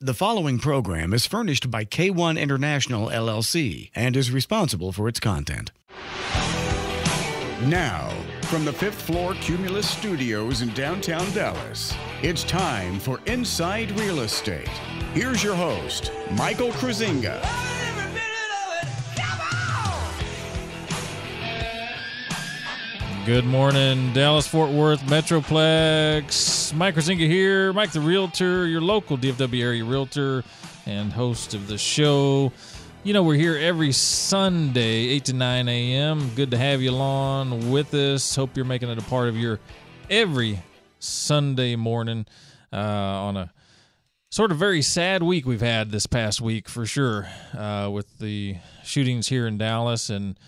The following program is furnished by K1 International, LLC, and is responsible for its content. Now, from the 5th floor Cumulus Studios in downtown Dallas, it's time for Inside Real Estate. Here's your host, Michael Kruizinga. Good morning, Dallas-Fort Worth Metroplex. Mike Kruizinga here. Mike the Realtor, your local DFW area realtor and host of the show. You know, we're here every Sunday, 8 to 9 a.m. Good to have you along with us. Hope you're making it a part of your every Sunday morning on a sort of very sad week we've had this past week for sure with the shootings here in Dallas. And,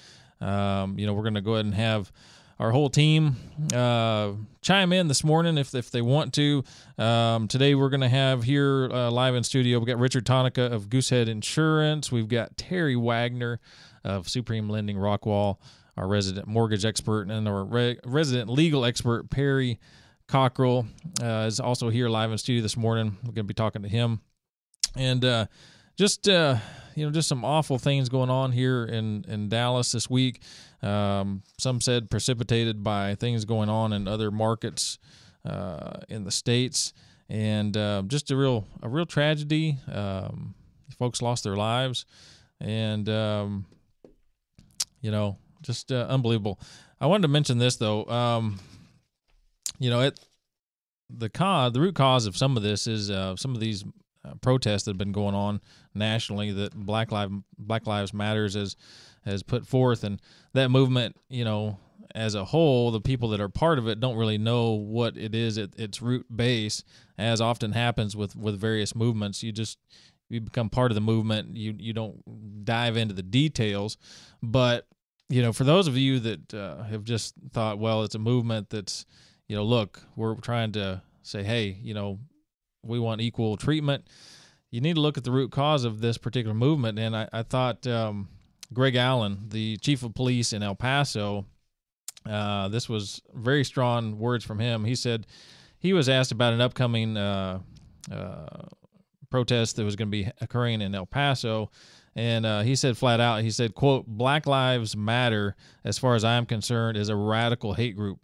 we're going to go ahead and have our whole team chime in this morning if they want to. Today we're going to have here live in studio, we got Richard Tonica of Goosehead Insurance. We've got Terry Wagner of Supreme Lending Rockwall, our resident mortgage expert, and our resident legal expert, Perry Cockrell, is also here live in studio this morning. We're going to be talking to him. And just some awful things going on here in Dallas this week. Some said precipitated by things going on in other markets in the States, and just a real tragedy. Folks lost their lives, and just unbelievable. I wanted to mention this though. The root cause of some of this is some of these protests that have been going on nationally that Black Lives Matters has put forth, and that movement, as a whole, the people that are part of it don't really know what it is at its root base, as often happens with various movements. You become part of the movement. You don't dive into the details, but for those of you that have just thought, well, it's a movement that's, look, we're trying to say, hey, we want equal treatment. You need to look at the root cause of this particular movement. And I thought Greg Allen, the chief of police in El Paso, this was very strong words from him. He said he was asked about an upcoming protest that was going to be occurring in El Paso. And he said flat out, he said, quote, "Black Lives Matter, as far as I'm concerned, is a radical hate group.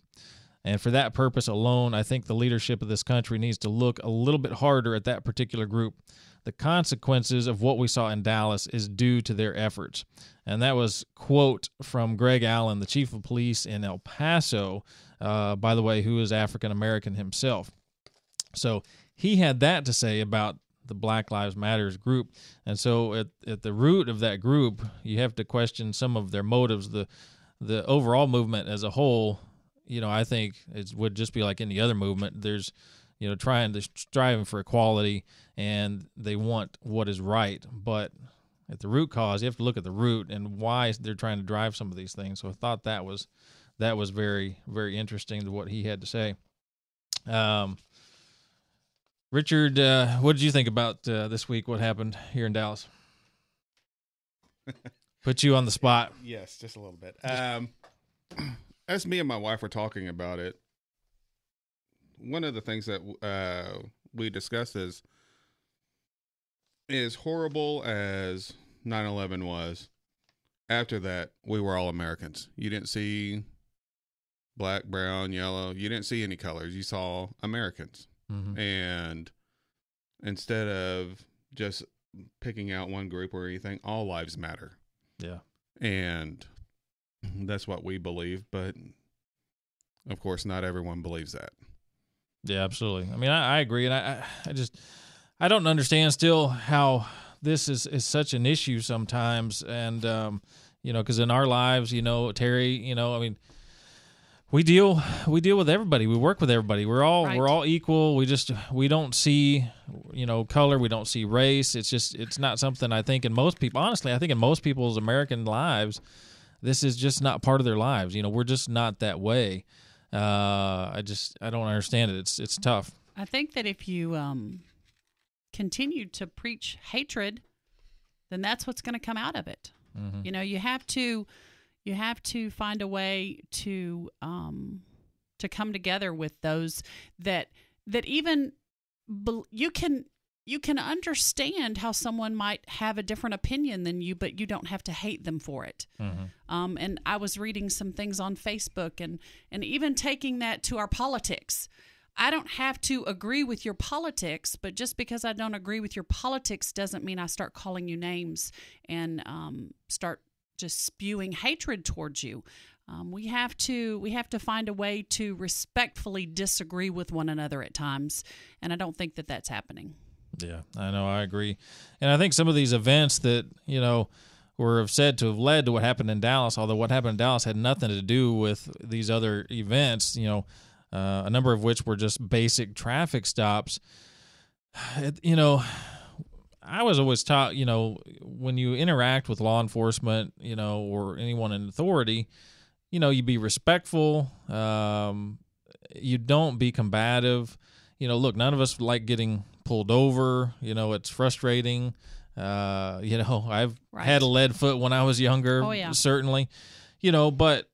And for that purpose alone, I think the leadership of this country needs to look a little bit harder at that particular group. The consequences of what we saw in Dallas is due to their efforts." And that was quote from Greg Allen, the chief of police in El Paso, by the way, who is African-American himself. So he had that to say about the Black Lives Matters group. And so at the root of that group, you have to question some of their motives. The overall movement as a whole, I think it would just be like any other movement. There's, striving for equality, and they want what is right. But at the root cause, you have to look at the root and why they're trying to drive some of these things. So I thought that was very, very interesting to what he had to say. Richard, what did you think about this week? What happened here in Dallas? Put you on the spot. Yes, just a little bit. As me and my wife were talking about it, one of the things that we discussed is horrible as 9/11 was. After that, we were all Americans. You didn't see black, brown, yellow. You didn't see any colors. You saw Americans. Mm-hmm. And instead of just picking out one group or anything, all lives matter. Yeah. And that's what we believe, but of course not everyone believes that. Yeah, absolutely. I mean, I agree. And I don't understand still how this is such an issue sometimes. And, cause in our lives, Terry, we deal with everybody. We work with everybody. We're all equal. We don't see, color. We don't see race. It's not something I think in most people, honestly, I think in most people's American lives, this is just not part of their lives. We're just not that way. I don't understand it. It's tough. I think that if you continue to preach hatred, then that's what's going to come out of it. Mm-hmm. You have to find a way to come together with those that even you can you can understand how someone might have a different opinion than you, but you don't have to hate them for it. And I was reading some things on Facebook and even taking that to our politics. I don't have to agree with your politics, but just because I don't agree with your politics doesn't mean I start calling you names and start just spewing hatred towards you. We have to find a way to respectfully disagree with one another at times, and I don't think that that's happening. Yeah, I know. I agree. And I think some of these events that, were said to have led to what happened in Dallas, although what happened in Dallas had nothing to do with these other events, a number of which were just basic traffic stops. I was always taught, when you interact with law enforcement, or anyone in authority, you be respectful. You don't be combative. Look, none of us like getting pulled over. It's frustrating. I've had a lead foot when I was younger. Oh, yeah. Certainly. But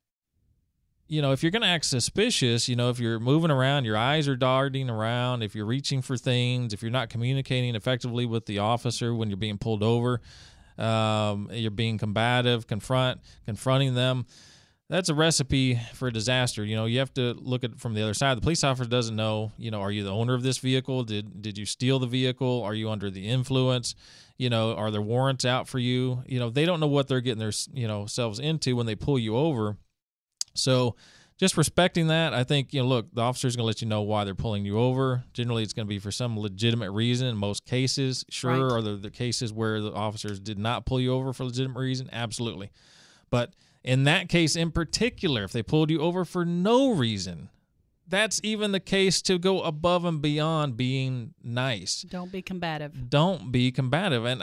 if you're going to act suspicious, if you're moving around, your eyes are darting around, if you're reaching for things, if you're not communicating effectively with the officer when you're being pulled over, you're being combative, confronting them, that's a recipe for a disaster. You have to look at it from the other side. The police officer doesn't know, are you the owner of this vehicle? Did you steal the vehicle? Are you under the influence? Are there warrants out for you? They don't know what they're getting their, selves into when they pull you over. So just respecting that, I think, look, the officer's going to let you know why they're pulling you over. Generally, it's going to be for some legitimate reason. In most cases, sure. Right. Are there the cases where the officers did not pull you over for a legitimate reason? Absolutely. But in that case in particular, if they pulled you over for no reason, that's even the case to go above and beyond being nice. Don't be combative. Don't be combative. And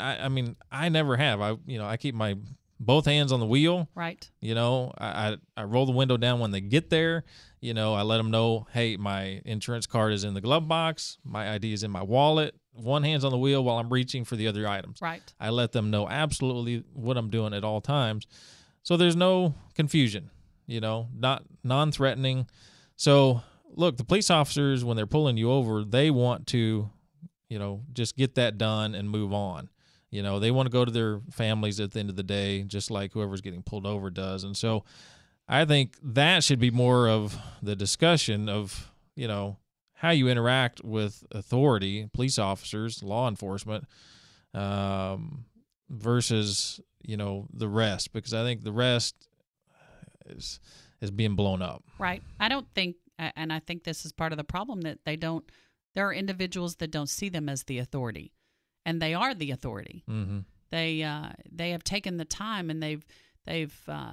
I never have. I keep my both hands on the wheel. Right. I roll the window down when they get there. I let them know, hey, my insurance card is in the glove box. My ID is in my wallet. One hand's on the wheel while I'm reaching for the other items. Right. I let them know absolutely what I'm doing at all times. So there's no confusion, not non-threatening. So look, the police officers, when they're pulling you over, they want to, just get that done and move on. They want to go to their families at the end of the day, just like whoever's getting pulled over does. And so I think that should be more of the discussion of, how you interact with authority, police officers, law enforcement, versus, the rest, because I think the rest is being blown up. Right. I don't think, and I think this is part of the problem, that there are individuals that don't see them as the authority. And they are the authority. Mm-hmm. They have taken the time and they've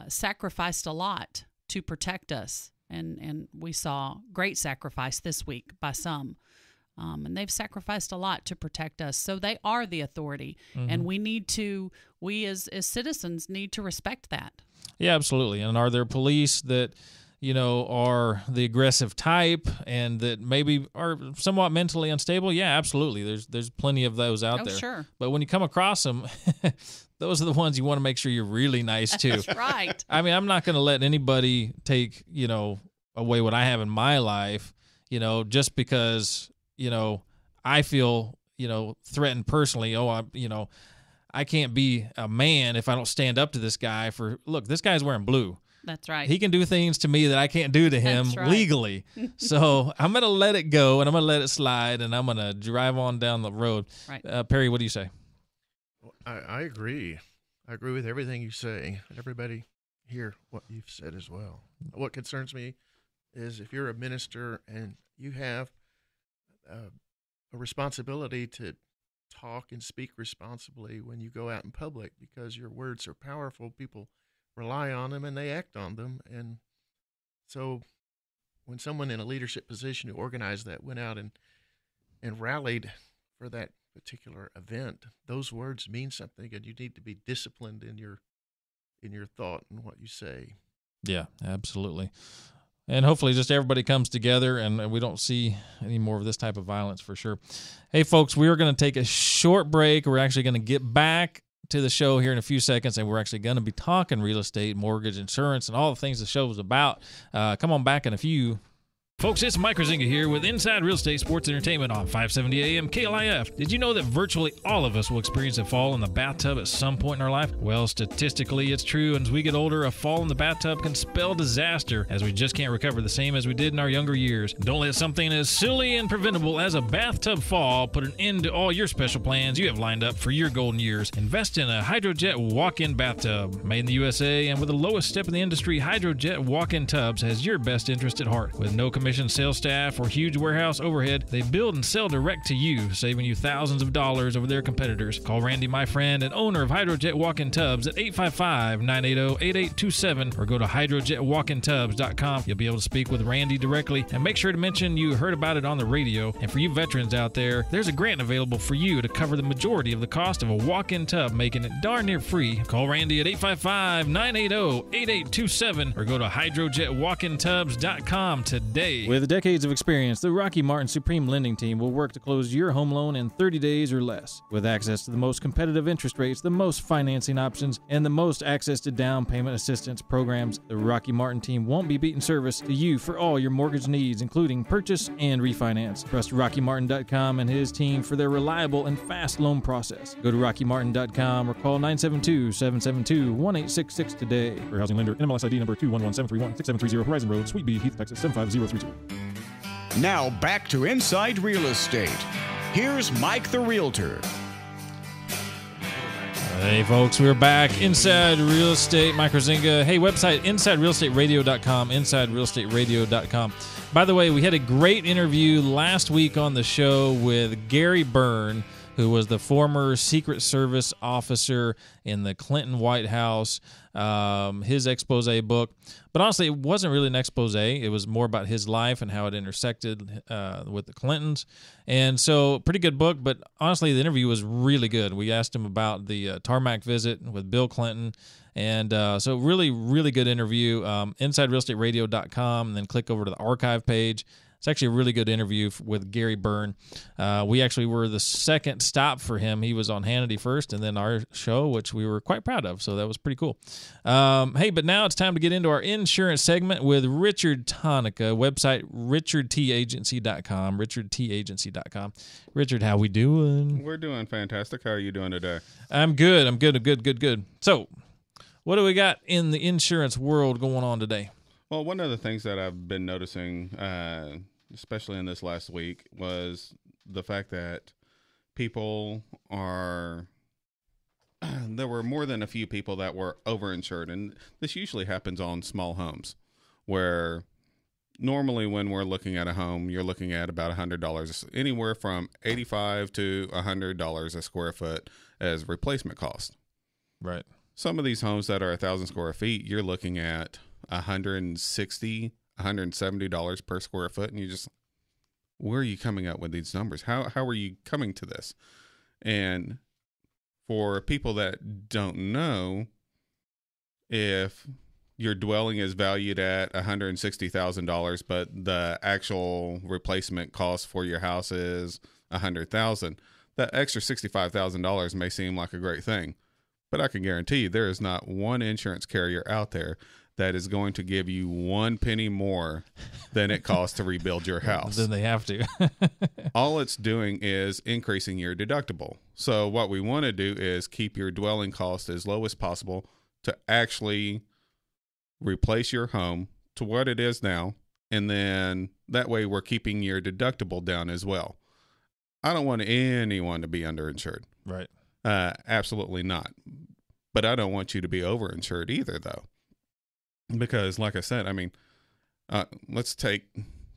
sacrificed a lot to protect us. And we saw great sacrifice this week by some. And they've sacrificed a lot to protect us. So they are the authority. Mm-hmm. And we as citizens need to respect that. Yeah, absolutely. And are there police that are the aggressive type and that maybe are somewhat mentally unstable? Yeah, absolutely. There's plenty of those out there. Sure. But when you come across them, those are the ones you want to make sure you're really nice to. That's right. I'm not going to let anybody take, away what I have in my life, just because, I feel, threatened personally. I can't be a man if I don't stand up to this guy look, this guy's wearing blue. That's right. He can do things to me that I can't do to him legally. So I'm going to let it go, and I'm going to let it slide, and I'm going to drive on down the road. Right. Perry, what do you say? I agree. I agree with everything you say. Everybody hear what you've said as well. What concerns me is if you're a minister and you have a responsibility to talk and speak responsibly when you go out in public, because your words are powerful. People rely on them and they act on them. And so when someone in a leadership position who organized that went out and rallied for that particular event, those words mean something, and you need to be disciplined in your thought and what you say. Yeah, absolutely. And hopefully just everybody comes together and we don't see any more of this type of violence for sure. Hey, folks, we are going to take a short break. We're actually going to get back to the show here in a few seconds, and we're actually going to be talking real estate, mortgage, insurance, and all the things the show is about. Come on back in a few. Folks, it's Mike Kruizinga here with Inside Real Estate Sports Entertainment on 570 AM KLIF. Did you know that virtually all of us will experience a fall in the bathtub at some point in our life? Well, statistically, it's true, and as we get older, a fall in the bathtub can spell disaster, as we just can't recover the same as we did in our younger years. Don't let something as silly and preventable as a bathtub fall put an end to all your special plans you have lined up for your golden years. Invest in a Hydrojet walk-in bathtub. Made in the USA and with the lowest step in the industry, Hydrojet walk-in tubs has your best interest at heart. With no commission sales staff or huge warehouse overhead, they build and sell direct to you, saving you thousands of dollars over their competitors. Call Randy, my friend and owner of Hydrojet Walk-In Tubs at 855-980-8827 or go to hydrojetwalkintubs.com. You'll be able to speak with Randy directly, and make sure to mention you heard about it on the radio. And for you veterans out there, there's a grant available for you to cover the majority of the cost of a walk-in tub, making it darn near free. Call Randy at 855-980-8827 or go to hydrojetwalkintubs.com today. With decades of experience, the Rocky Martin Supreme Lending Team will work to close your home loan in 30 days or less. With access to the most competitive interest rates, the most financing options, and the most access to down payment assistance programs, the Rocky Martin Team won't be beating service to you for all your mortgage needs, including purchase and refinance. Trust RockyMartin.com and his team for their reliable and fast loan process. Go to RockyMartin.com or call 972-772-1866 today. For housing lender, NMLS ID number 211731, 6730 Horizon Road, Suite B, Heath, Texas 75032. Now back to Inside Real Estate. Here's Mike the Realtor. Hey folks, we're back. Inside Real Estate, Mike Kruizinga. Hey, website, InsideRealEstateRadio.com, InsideRealEstateRadio.com. By the way, we had a great interview last week on the show with Gary Byrne, who was the former Secret Service officer in the Clinton White House, his expose book. But honestly, it wasn't really an expose. It was more about his life and how it intersected with the Clintons. And so, pretty good book, but honestly, the interview was really good. We asked him about the tarmac visit with Bill Clinton. And so really, really good interview. InsideRealEstateRadio.com, and then click over to the archive page. It's actually a really good interview with Gary Byrne. We actually were the second stop for him. He was on Hannity first, and then our show, which we were quite proud of. So that was pretty cool. Hey, but now it's time to get into our insurance segment with Richard Tonica. Website, richardtagency.com, richardtagency.com. Richard, how we doing? We're doing fantastic. How are you doing today? I'm good. I'm good. So what do we got in the insurance world going on today? Well, one of the things that I've been noticing, especially in this last week, was the fact that people are there were more than a few people that were overinsured. And this usually happens on small homes, where normally when we're looking at a home, you're looking at about $100, anywhere from $85 to $100 a square foot as replacement cost. Right. Some of these homes that are 1,000 square feet, you're looking at $160, $170 per square foot, and you just, where are you coming up with these numbers? How are you coming to this? And for people that don't know, if your dwelling is valued at $160,000, but the actual replacement cost for your house is $100,000, that extra $65,000 may seem like a great thing, but I can guarantee you there is not one insurance carrier out there that is going to give you one penny more than it costs to rebuild your house. Then they have to. All it's doing is increasing your deductible. So what we want to do is keep your dwelling cost as low as possible to actually replace your home to what it is now. And then that way we're keeping your deductible down as well. I don't want anyone to be underinsured. Right. Absolutely not. But I don't want you to be overinsured either, though. Because, like I said, I mean, let's take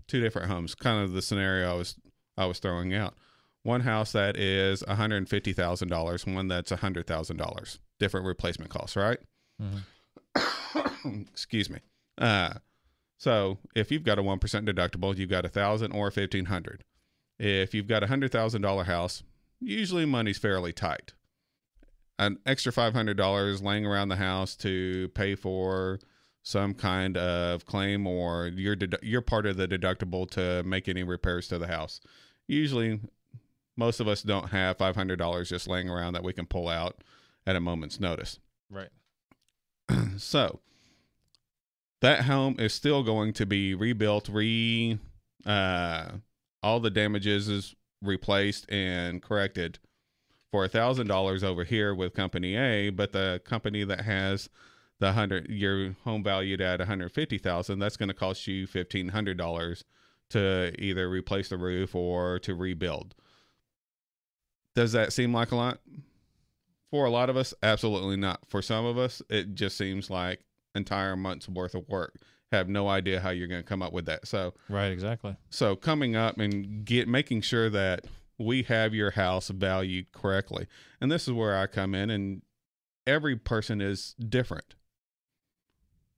two different homes. Kind of the scenario I was throwing out. One house that is $150,000, one that's $100,000. Different replacement costs, right? Mm-hmm. Excuse me. So if you've got a 1% deductible, you've got $1,000 or $1,500. If you've got a $100,000 house, usually money's fairly tight. An extra $500 laying around the house to pay for some kind of claim, or you're part of the deductible to make any repairs to the house. Usually, most of us don't have $500 just laying around that we can pull out at a moment's notice. Right. So that home is still going to be rebuilt, all the damages is replaced and corrected for $1,000 over here with company A, but the company that has your home valued at $150,000, that's going to cost you $1,500 to either replace the roof or to rebuild. Does that seem like a lot? For a lot of us, absolutely not. For some of us, it just seems like entire month's worth of work. Have no idea how you're going to come up with that. So right, exactly. So coming up and making sure that we have your house valued correctly. And this is where I come in, and every person is different.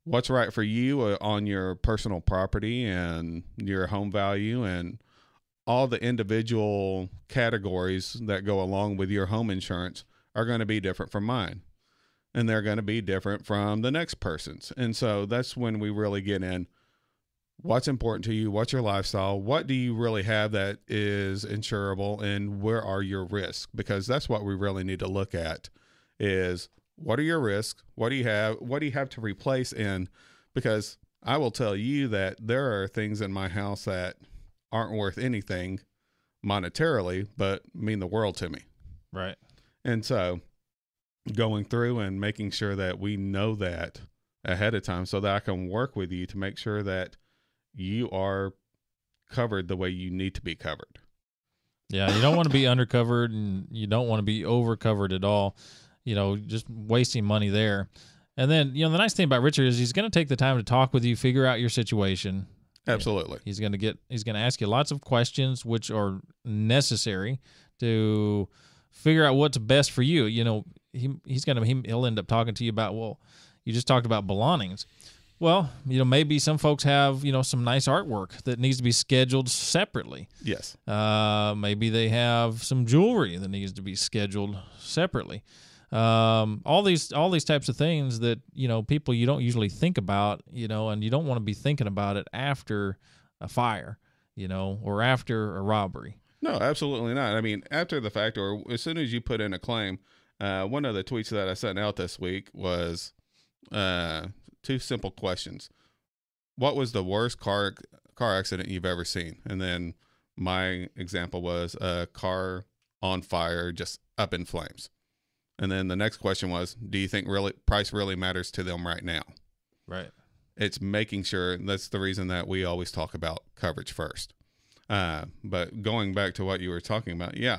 What's right for you on your personal property and your home value and all the individual categories that go along with your home insurance are going to be different from mine. And they're going to be different from the next person's. And so that's when we really get in. What's important to you? What's your lifestyle? What do you really have that is insurable? And where are your risks? Because that's what we really need to look at is, what are your risks? What do you have? What do you have to replace in? Because I will tell you that there are things in my house that aren't worth anything monetarily, but mean the world to me. Right. And so going through and making sure that we know that ahead of time so that I can work with you to make sure that you are covered the way you need to be covered. Yeah, you don't want to be undercovered, and you don't want to be overcovered at all. Just wasting money there. And then, the nice thing about Richard is he's going to take the time to talk with you, figure out your situation. Absolutely. He's going to ask you lots of questions, which are necessary to figure out what's best for you. He'll end up talking to you about, well, you just talked about belongings. Well, maybe some folks have, some nice artwork that needs to be scheduled separately. Yes. Maybe they have some jewelry that needs to be scheduled separately. All these types of things that, people you don't usually think about, and you don't want to be thinking about it after a fire, or after a robbery. No, absolutely not. I mean, after the fact, or as soon as you put in a claim, one of the tweets that I sent out this week was, 2 simple questions. What was the worst car accident you've ever seen? And then my example was a car on fire, just up in flames. And then the next question was, do you think price really matters to them right now? Right. It's making sure, that's the reason that we always talk about coverage first. But going back to what you were talking about, yeah,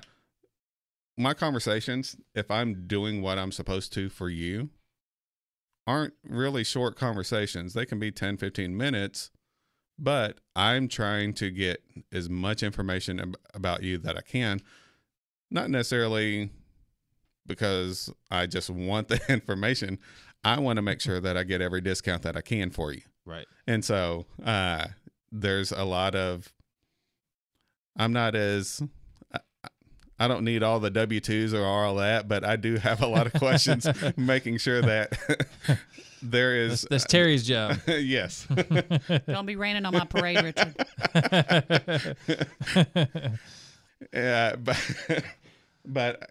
my conversations, if I'm doing what I'm supposed to for you, aren't really short conversations. They can be 10, 15 minutes, but I'm trying to get as much information about you that I can. Not necessarily because I just want the information. I want to make sure that I get every discount that I can for you. Right. And so there's a lot of, I don't need all the W-2s or all that, but I do have a lot of questions making sure that there is. That's Terry's job. Yes. Don't be raining on my parade, Richard. Yeah, but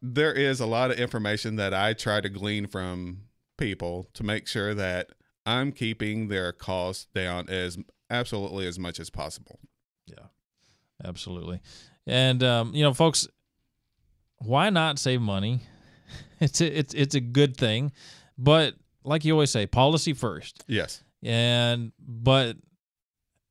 there is a lot of information that I try to glean from people to make sure that I'm keeping their costs down as much as possible. Yeah, absolutely. And folks, why not save money? It's a good thing, but like you always say, policy first. Yes. But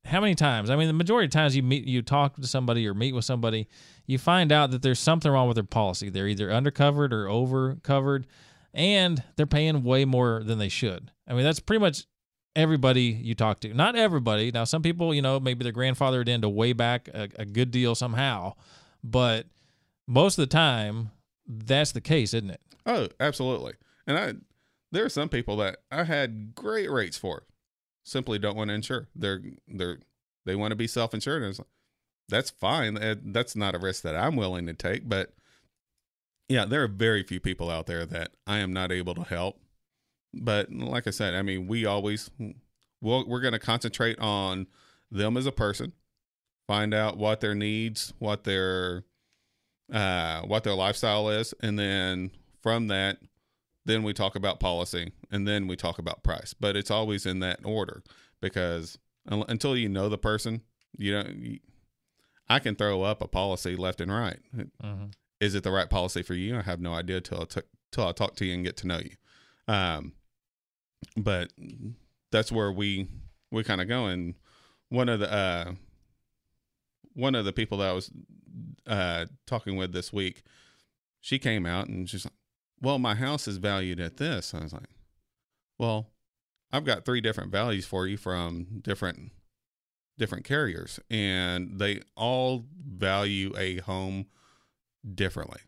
how many times? I mean, the majority of times you talk to somebody or meet with somebody, you find out that there's something wrong with their policy. They're either undercovered or overcovered, and they're paying way more than they should. I mean, that's pretty much everybody you talk to. Not everybody. Now, some people, maybe their grandfathered into way back a good deal somehow, but most of the time, that's the case, isn't it? Oh, absolutely. And there are some people that I had great rates for, simply don't want to insure. They want to be self-insured, and that's fine. That's not a risk that I'm willing to take. But yeah, there are very few people out there that I am not able to help. But like I said, I mean, we're going to concentrate on them as a person, find out what their needs, what their lifestyle is, and then from that, then we talk about policy, and then we talk about price. But it's always in that order, because until you know the person, I can throw up a policy left and right. Mm-hmm. Is it the right policy for you? I have no idea till I talk to you and get to know you. But that's where we kind of go. And one of the people that I was talking with this week, she came out and she's like, well, my house is valued at this. I was like, well, I've got 3 different values for you from different carriers, and they all value a home differently.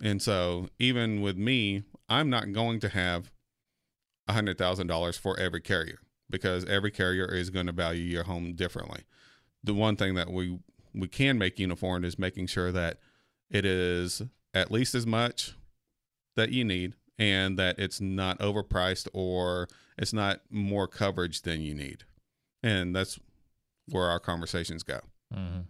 And so even with me, I'm not going to have $100,000 for every carrier, because every carrier is going to value your home differently. The one thing that we can make uniform is making sure that it is at least as much that you need, and that it's not overpriced or it's not more coverage than you need. And that's where our conversations go. Mm-hmm.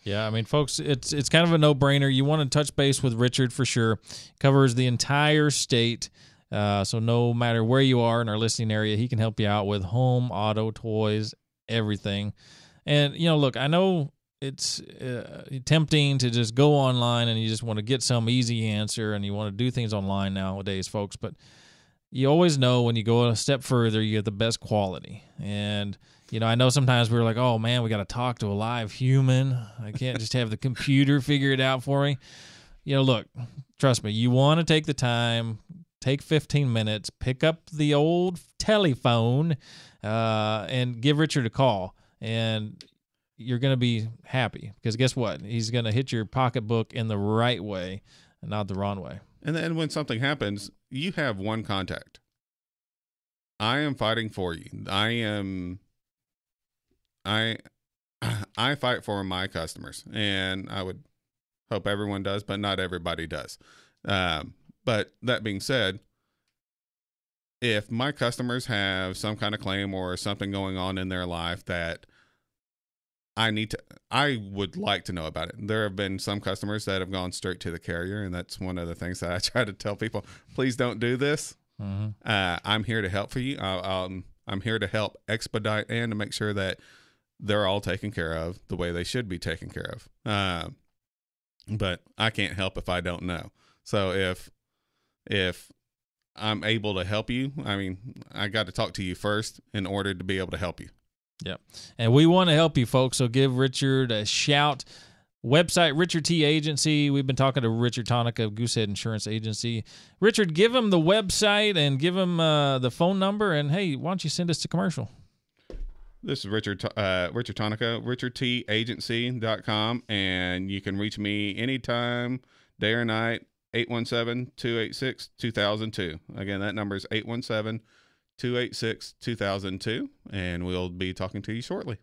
Yeah, I mean, folks, it's kind of a no-brainer. You want to touch base with Richard for sure. Covers the entire state. So no matter where you are in our listening area, he can help you out with home, auto, toys, everything. And, look, I know it's tempting to just go online and you just want to get some easy answer, and you want to do things online nowadays, folks. But you always know when you go a step further, you get the best quality. And, I know sometimes we're like, oh, man, we got to talk to a live human. I can't just have the computer figure it out for me. Look, trust me, you want to take the time, take 15 minutes, pick up the old telephone, and give Richard a call. And you're going to be happy, because guess what? He's going to hit your pocketbook in the right way and not the wrong way. And then when something happens, you have one contact. I am fighting for you. I fight for my customers, and I would hope everyone does, but not everybody does. But that being said, if my customers have some kind of claim or something going on in their life that I would like to know about it. There have been some customers that have gone straight to the carrier, and that's one of the things that I try to tell people: please don't do this. Mm-hmm. I'm here to help for you. I'm here to help expedite and to make sure that they're all taken care of the way they should be taken care of. But I can't help if I don't know. So if I'm able to help you, I got to talk to you first in order to be able to help you. Yep. And we want to help you, folks, so give Richard a shout. Website, Richard T. Agency. We've been talking to Richard Tonica of Goosehead Insurance Agency. Richard, give him the website and give him the phone number, and, hey, why don't you send us to commercial? This is Richard Tonica, RichardTAgency.com, and you can reach me anytime, day or night, 817-286-2002. Again, that number is 817-286-2002, and we'll be talking to you shortly.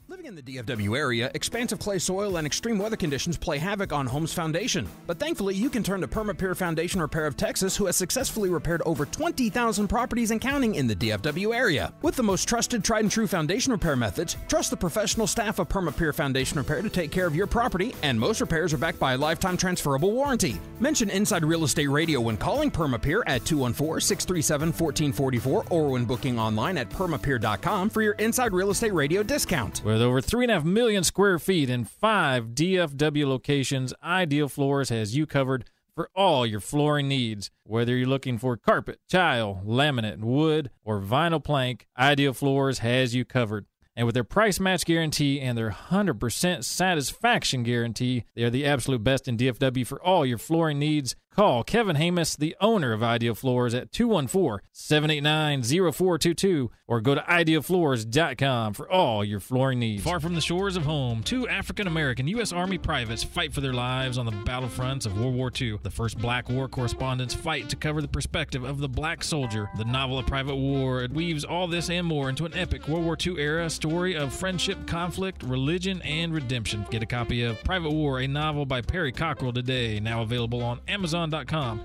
Living in the DFW area, expansive clay soil and extreme weather conditions play havoc on homes' foundation. But thankfully, you can turn to Permapeer Foundation Repair of Texas, who has successfully repaired over 20,000 properties and counting in the DFW area. With the most trusted, tried and true foundation repair methods, trust the professional staff of Permapeer Foundation Repair to take care of your property, and most repairs are backed by a lifetime transferable warranty. Mention Inside Real Estate Radio when calling Permapeer at 214-637-1444 or when booking online at permapeer.com for your Inside Real Estate Radio discount. With over 3.5 million square feet and 5 DFW locations, Ideal Floors has you covered for all your flooring needs. Whether you're looking for carpet, tile, laminate, wood, or vinyl plank, Ideal Floors has you covered. And with their price match guarantee and their 100% satisfaction guarantee, they are the absolute best in DFW for all your flooring needs. Call Kevin Hamus, the owner of Ideal Floors, at 214-789-0422 or go to idealfloors.com for all your flooring needs. Far from the shores of home, 2 African-American U.S. Army privates fight for their lives on the battlefronts of World War II. The first Black War correspondents fight to cover the perspective of the black soldier. The novel A Private War weaves all this and more into an epic World War II era story of friendship, conflict, religion, and redemption. Get a copy of Private War, a novel by Perry Cockrell today, now available on Amazon.com,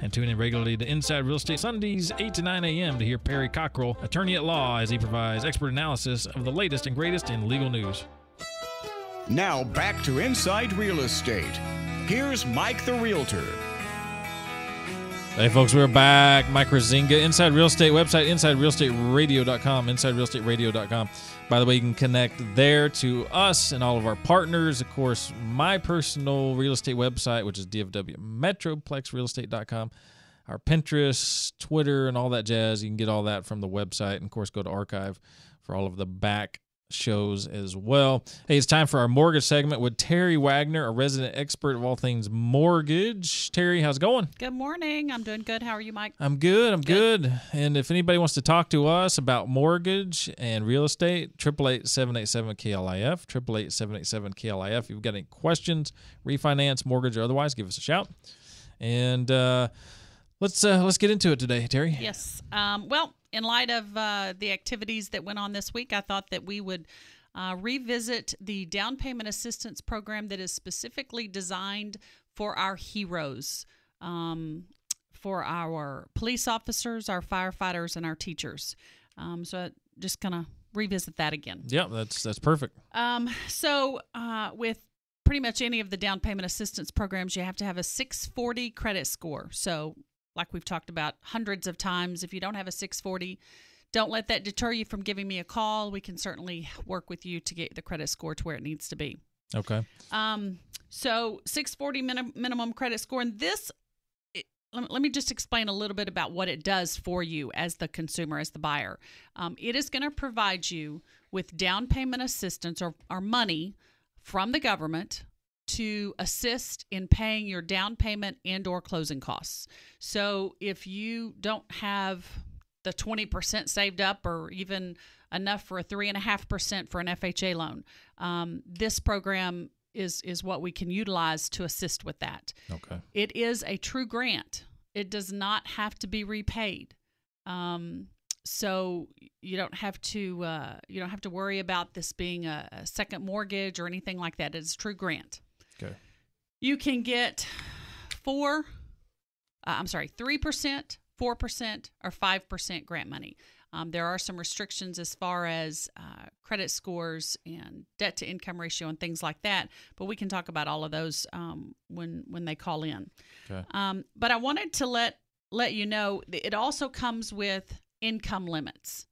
and tune in regularly to Inside Real Estate Sundays 8 to 9 a.m. to hear Perry Cockrell, attorney at law, as he provides expert analysis of the latest and greatest in legal news. Now back to Inside Real Estate. Here's Mike the Realtor. Hey, folks, we're back. Mike Kruizinga, Inside Real Estate website, InsideRealEstateRadio.com, InsideRealEstateRadio.com. By the way, you can connect there to us and all of our partners. Of course, my personal real estate website, which is DFWMetroplexRealEstate.com. Our Pinterest, Twitter, and all that jazz. You can get all that from the website. And, of course, go to archive for all of the back shows as well. Hey, it's time for our mortgage segment with Terry Wagner, a resident expert of all things mortgage. Terry, how's it going? Good morning. I'm doing good. How are you, Mike? I'm good. And if anybody wants to talk to us about mortgage and real estate, 888-787-KLIF, 888-787-KLIF. If you've got any questions, refinance, mortgage, or otherwise, give us a shout. And let's get into it today, Terry. Yes. Well, in light of the activities that went on this week, I thought that we would revisit the down payment assistance program that is specifically designed for our heroes, for our police officers, our firefighters, and our teachers. So just going to revisit that again. Yeah, that's perfect. So with pretty much any of the down payment assistance programs, you have to have a 640 credit score. So like we've talked about hundreds of times, if you don't have a 640, don't let that deter you from giving me a call. We can certainly work with you to get the credit score to where it needs to be. Okay. So 640 minimum credit score. And this, let me just explain a little bit about what it does for you as the consumer, as the buyer. It is going to provide you with down payment assistance or money from the government to assist in paying your down payment and or closing costs. So if you don't have the 20% saved up or even enough for a 3.5% for an FHA loan, this program is what we can utilize to assist with that. Okay. It is a true grant. It does not have to be repaid. So you don't have to worry about this being a second mortgage or anything like that. It's a true grant. Okay. You can get 3%, 4%, or 5% grant money. There are some restrictions as far as credit scores and debt to income ratio and things like that, but we can talk about all of those when they call in. Okay. But I wanted to let you know that it also comes with income limits.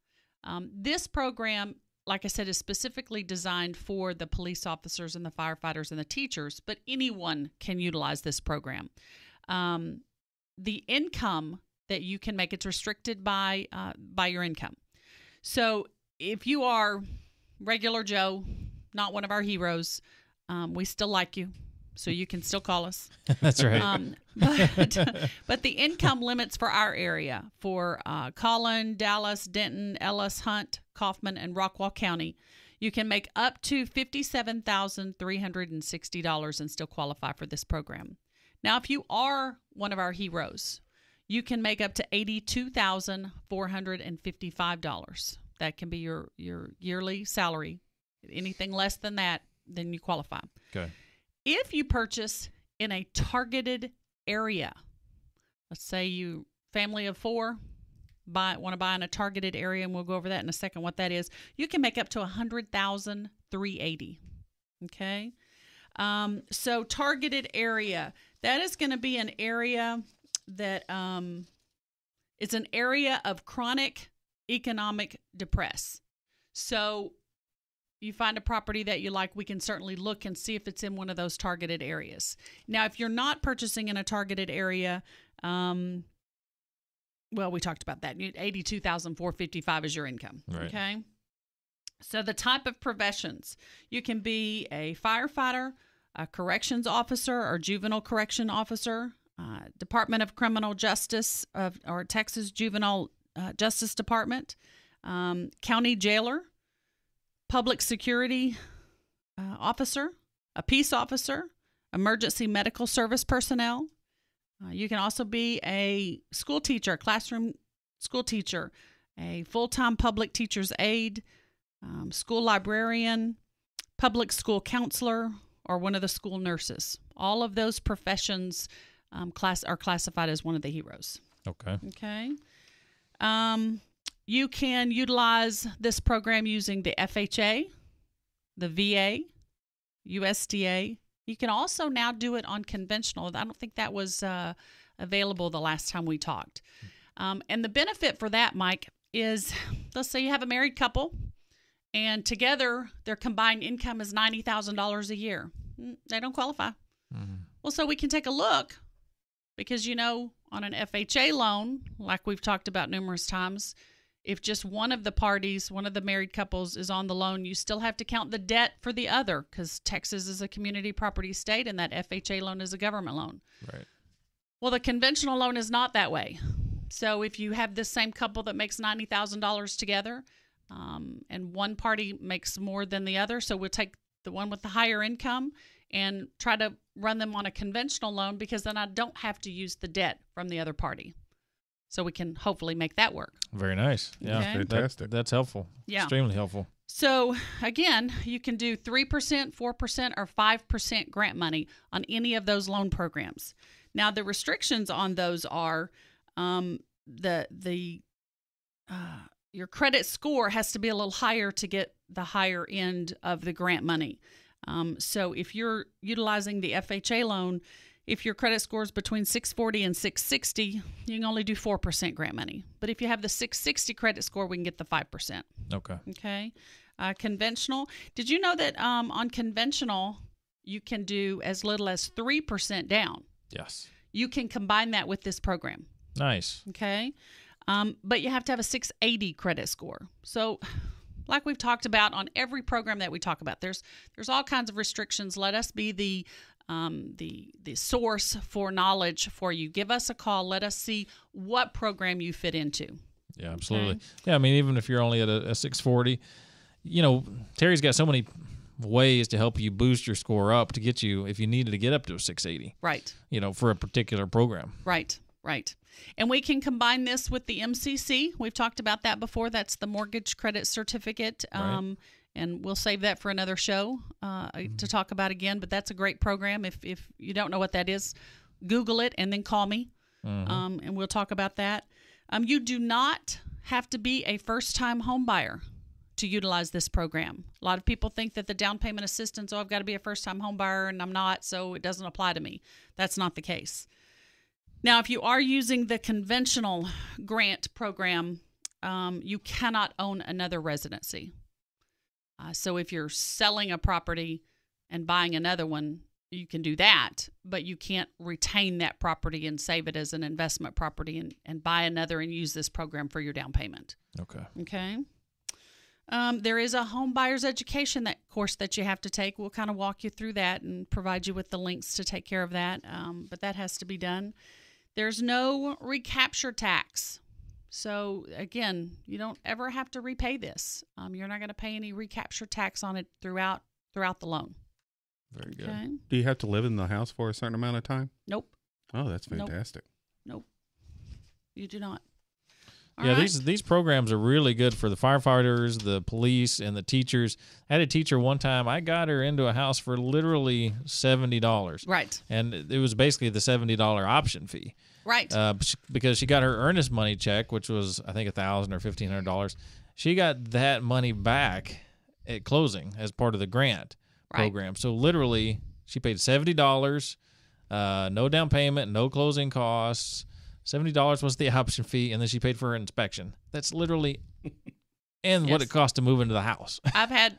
This program, like I said, is specifically designed for the police officers and the firefighters and the teachers, but anyone can utilize this program. The income that you can make, it's restricted by your income. So if you are regular Joe, not one of our heroes, we still like you, so you can still call us. That's right. But the income limits for our area, for Collin, Dallas, Denton, Ellis, Hunt, Kaufman, and Rockwall County, you can make up to $57,360 and still qualify for this program. Now, if you are one of our heroes, you can make up to $82,455. That can be your yearly salary. Anything less than that, then you qualify. Okay. If you purchase in a targeted area, let's say you family of 4 want to buy in a targeted area, and we'll go over that in a second what that is, you can make up to $100,380. Okay. So targeted area, that is going to be an area that it's an area of chronic economic depress. So you find a property that you like, we can certainly look and see if it's in one of those targeted areas. Now, if you're not purchasing in a targeted area, well, we talked about that. $82,455 is your income. Right. Okay. So the type of professions, you can be a firefighter, a corrections officer or juvenile correction officer, Department of Criminal Justice or Texas Juvenile Justice Department, county jailer, public security officer, a peace officer, emergency medical service personnel. You can also be a school teacher, classroom school teacher, a full-time public teacher's aide, school librarian, public school counselor, or one of the school nurses. All of those professions are classified as one of the heroes. Okay. Okay. You can utilize this program using the FHA, the VA, USDA. You can also now do it on conventional. I don't think that was a available the last time we talked. And the benefit for that, Mike, is let's say you have a married couple and together their combined income is $90,000 a year. They don't qualify. Well, so we can take a look because, on an FHA loan, like we've talked about numerous times, if just one of the parties, one of the married couples is on the loan, you still have to count the debt for the other because Texas is a community property state and that FHA loan is a government loan. Right. Well, the conventional loan is not that way. So if you have this same couple that makes $90,000 together and one party makes more than the other, so we'll take the one with the higher income and try to run them on a conventional loan because then I don't have to use the debt from the other party. So we can hopefully make that work. Very nice. Yeah, Okay. Fantastic. That's helpful. Yeah. Extremely helpful. So again, you can do 3%, 4%, or 5% grant money on any of those loan programs. Now, the restrictions on those are your credit score has to be a little higher to get the higher end of the grant money. So if you're utilizing the FHA loan, if your credit score is between 640 and 660, you can only do 4% grant money. But if you have the 660 credit score, we can get the 5%. Okay. Okay. Conventional. Did you know that on conventional, you can do as little as 3% down? Yes. You can combine that with this program. Nice. Okay. But you have to have a 680 credit score. So like we've talked about on every program that we talk about, there's all kinds of restrictions. Let us be the source for knowledge for you. Give us a call. Let us see what program you fit into. Yeah, absolutely. Okay. Yeah, I mean, even if you're only at a 640, Terry's got so many ways to help you boost your score up to get you, if you needed to get up to a 680. Right. For a particular program. Right. And we can combine this with the MCC. We've talked about that before. That's the Mortgage Credit Certificate. Right. And we'll save that for another show to talk about again. But that's a great program. If you don't know what that is, Google it and then call me, and we'll talk about that. You do not have to be a first-time home buyer to utilize this program. A lot of people think that the down payment assistance, I've got to be a first-time home buyer, and I'm not, so it doesn't apply to me. That's not the case. Now, if you are using the conventional grant program, you cannot own another residency. So if you're selling a property and buying another one, you can do that, but you can't retain that property and save it as an investment property and buy another and use this program for your down payment. Okay. There is a home buyer's education course that you have to take. We'll kind of walk you through that and provide you with the links to take care of that, but that has to be done. There's no recapture tax. So, again, you don't ever have to repay this. You're not going to pay any recapture tax on it throughout the loan. Very good. Okay? Do you have to live in the house for a certain amount of time? Nope. Oh, that's fantastic. Nope. You do not. Yeah, these programs are really good for the firefighters, the police, and the teachers. I had a teacher one time, I got her into a house for literally $70. Right. And it was basically the $70 option fee. Right. Because she got her earnest money check, which was, I think, $1,000 or $1,500. She got that money back at closing as part of the grant program. So literally, she paid $70, no down payment, no closing costs. $70 was the option fee, and then she paid for her inspection. That's literally what it cost to move into the house. I've had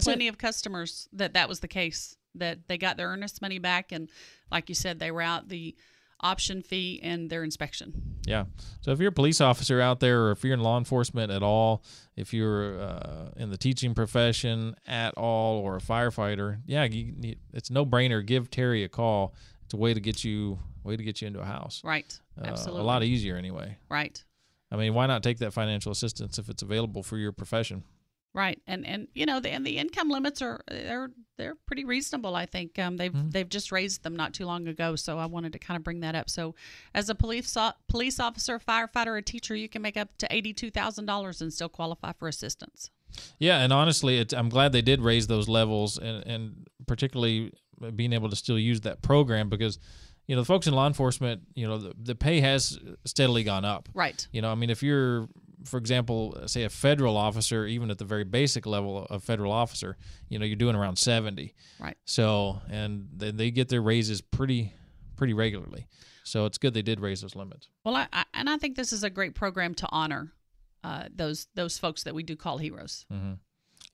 plenty of customers that was the case, that they got their earnest money back, and like you said, they were out the option fee and their inspection. Yeah. So if you're a police officer out there, or if you're in law enforcement at all, if you're in the teaching profession at all, or a firefighter, it's no brainer. Give Terry a call. It's a way to get you into a house. Right. Absolutely. A lot easier anyway. Right. I mean, why not take that financial assistance if it's available for your profession? Right. And the income limits they're pretty reasonable, I think. They've just raised them not too long ago, so I wanted to kind of bring that up. So as a police officer, firefighter, or teacher, you can make up to $82,000 and still qualify for assistance. Yeah, and honestly, I'm glad they did raise those levels, and particularly being able to still use that program, because the folks in law enforcement, the pay has steadily gone up. Right. I mean, if you're, for example, say a federal officer, even at the very basic level of federal officer, you're doing around 70. Right. So, and they get their raises pretty pretty regularly. So it's good they did raise those limits. Well, I think this is a great program to honor those folks that we do call heroes. Mm-hmm.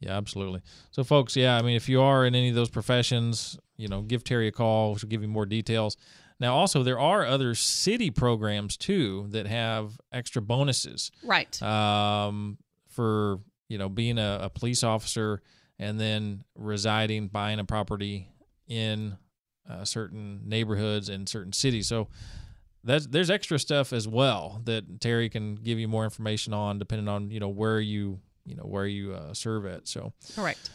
Yeah, absolutely. So, folks, if you are in any of those professions, give Terry a call. She'll give you more details. Now, also, there are other city programs, too, that have extra bonuses. Right. For, being a police officer and then buying a property in certain neighborhoods and certain cities. So there's extra stuff as well that Terry can give you more information on, depending on, where you serve at. So correct.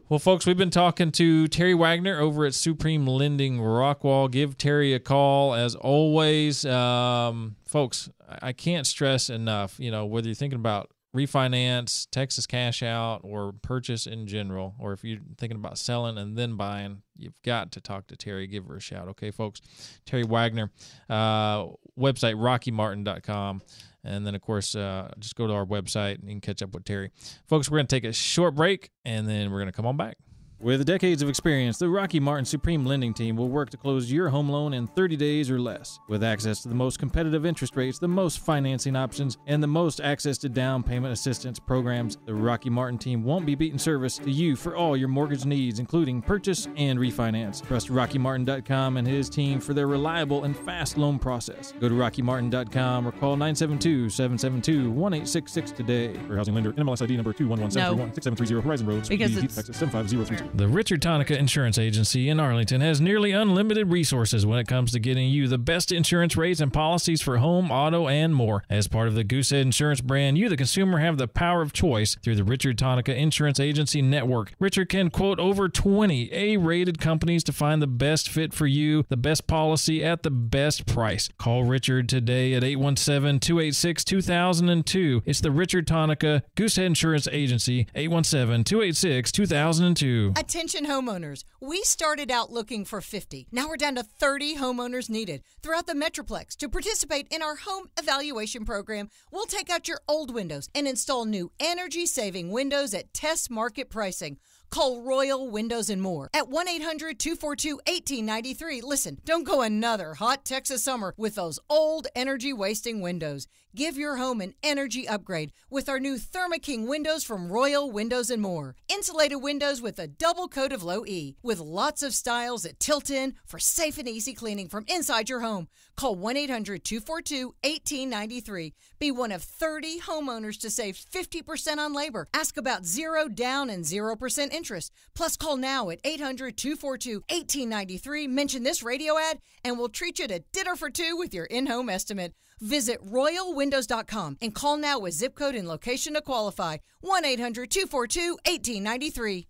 Well, folks, we've been talking to Terry Wagner over at Supreme Lending Rockwall. Give Terry a call as always. Folks, I can't stress enough, whether you're thinking about refinance, Texas cash out, or purchase in general, or if you're thinking about selling and then buying, you've got to talk to Terry. Give her a shout. Okay, folks? Terry Wagner, website rockymartin.com. And then, of course, just go to our website and you can catch up with Terry. Folks, we're going to take a short break, and then we're going to come on back. With decades of experience, the Rocky Martin Supreme Lending Team will work to close your home loan in 30 days or less. With access to the most competitive interest rates, the most financing options, and the most access to down payment assistance programs, the Rocky Martin Team won't be beating service to you for all your mortgage needs, including purchase and refinance. Trust RockyMartin.com and his team for their reliable and fast loan process. Go to RockyMartin.com or call 972-772-1866 today. For housing lender, NMLS ID number 211731, 6730 Horizon Road, Suite B, Because Heath, Texas 75032. The Richard Tonica Insurance Agency in Arlington has nearly unlimited resources when it comes to getting you the best insurance rates and policies for home, auto, and more. As part of the Goosehead Insurance brand, you, the consumer, have the power of choice through the Richard Tonica Insurance Agency Network. Richard can quote over 20 A-rated companies to find the best fit for you, the best policy at the best price. Call Richard today at 817-286-2002. It's the Richard Tonica Goosehead Insurance Agency, 817-286-2002. Attention homeowners, we started out looking for 50. Now we're down to 30 homeowners needed throughout the Metroplex. To participate in our home evaluation program, we'll take out your old windows and install new energy-saving windows at test market pricing. Call Royal Windows and More at 1-800-242-1893. Listen, don't go another hot Texas summer with those old energy-wasting windows. Give your home an energy upgrade with our new Therma King windows from Royal Windows and More. Insulated windows with a double coat of low E, with lots of styles that tilt in for safe and easy cleaning from inside your home. Call 1-800-242-1893. Be one of 30 homeowners to save 50% on labor. Ask about 0 down and 0% interest. Plus, call now at 800-242-1893. Mention this radio ad, and we'll treat you to dinner for two with your in-home estimate. Visit royalwindows.com and call now with zip code and location to qualify. 1-800-242-1893.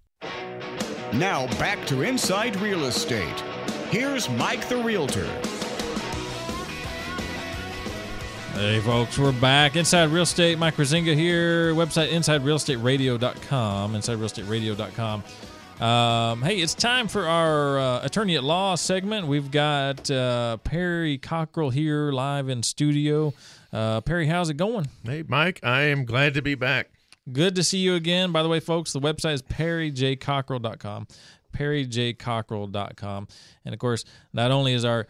Now back to Inside Real Estate. Here's Mike the Realtor. Hey, folks, we're back. Inside Real Estate, Mike Kruizinga here. Website, InsideRealEstateRadio.com, InsideRealEstateRadio.com. Hey, it's time for our Attorney at Law segment. We've got Perry Cockrell here live in studio. Perry, how's it going? Hey, Mike, I am glad to be back. Good to see you again. By the way, folks, the website is perryjcockrell.com, perryjcockrell.com. And, of course, not only is our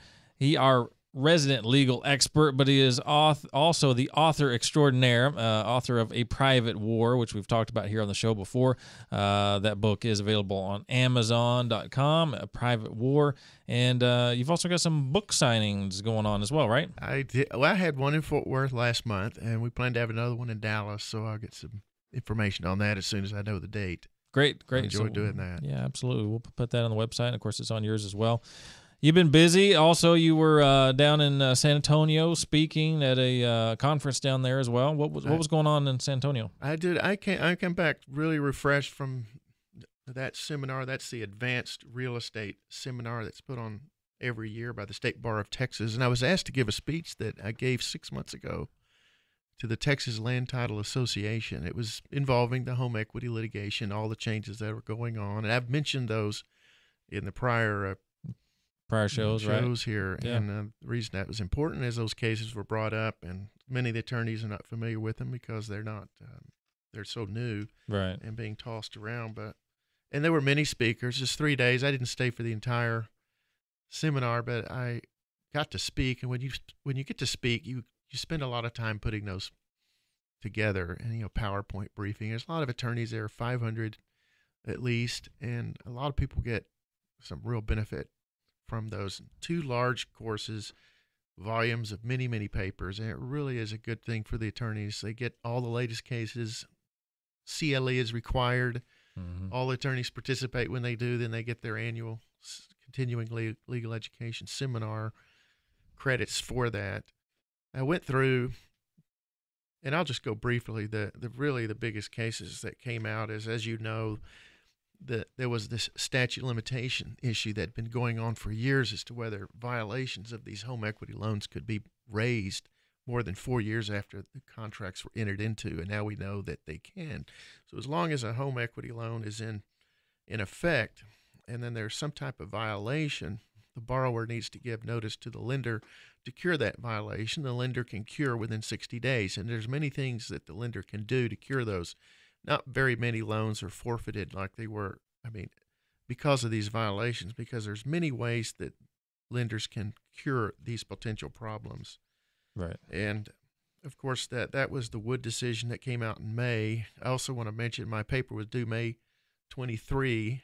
resident legal expert, but he is also the author extraordinaire, author of A Private War, which we've talked about here on the show before. That book is available on Amazon.com, A Private War. And you've also got some book signings going on as well, right? I did. Well, I had one in Fort Worth last month, and we plan to have another one in Dallas, so I'll get some information on that as soon as I know the date. Great. I enjoy doing that. Yeah, absolutely. We'll put that on the website. And of course, it's on yours as well. You've been busy. Also, you were down in San Antonio speaking at a conference down there as well. What was going on in San Antonio? I did. I came back really refreshed from that seminar. That's the Advanced Real Estate Seminar that's put on every year by the State Bar of Texas. And I was asked to give a speech that I gave 6 months ago to the Texas Land Title Association. It was involving the home equity litigation, all the changes that were going on. And I've mentioned those in the prior shows here. Yeah. And the reason that was important is those cases were brought up, and many of the attorneys are not familiar with them because they're not they're so new, right, and being tossed around. And there were many speakers, just 3 days. I didn't stay for the entire seminar, but I got to speak, and when you get to speak, you spend a lot of time putting those together, and PowerPoint briefing. There's a lot of attorneys there, 500 at least, and a lot of people get some real benefit from those 2 large courses, volumes of many, many papers, and it really is a good thing for the attorneys. They get all the latest cases. CLE is required. Mm-hmm. All attorneys participate when they do. Then they get their annual continuing legal education seminar credits for that. I went through, and I'll just go briefly, the really the biggest cases that came out is, as you know, there was this statute of limitation issue that had been going on for years as to whether violations of these home equity loans could be raised more than 4 years after the contracts were entered into, and now we know that they can. So as long as a home equity loan is in effect, and then there's some type of violation, the borrower needs to give notice to the lender to cure that violation. The lender can cure within 60 days, and there's many things that the lender can do to cure those. Not very many loans are forfeited like they were, because of these violations, because there's many ways that lenders can cure these potential problems. Right. And, of course, that was the Wood decision that came out in May. I also want to mention my paper was due May 23,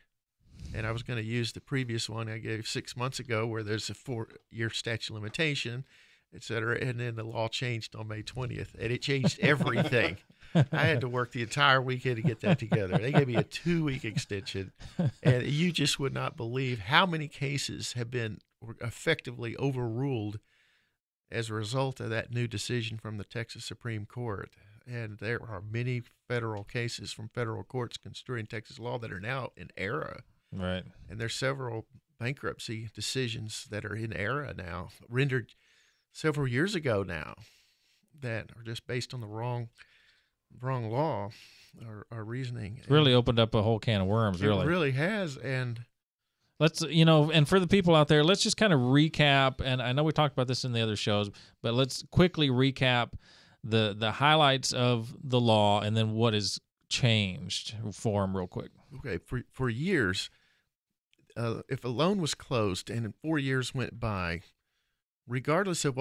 and I was going to use the previous one I gave 6 months ago where there's a 4-year statute of limitation, et cetera, and then the law changed on May 20th, and it changed everything. I had to work the entire weekend to get that together. They gave me a 2-week extension, and you just would not believe how many cases have been effectively overruled as a result of that new decision from the Texas Supreme Court. And there are many federal cases from federal courts construing Texas law that are now in error. Right. And there's several bankruptcy decisions that are in error now, rendered several years ago now, that are just based on the wrong law or reasoning. It's really opened up a whole can of worms, really. It really has. And let's, and for the people out there, let's just kind of recap. And I know we talked about this in the other shows, but let's quickly recap the highlights of the law and then what has changed for them real quick. Okay. For years, if a loan was closed and 4 years went by, regardless of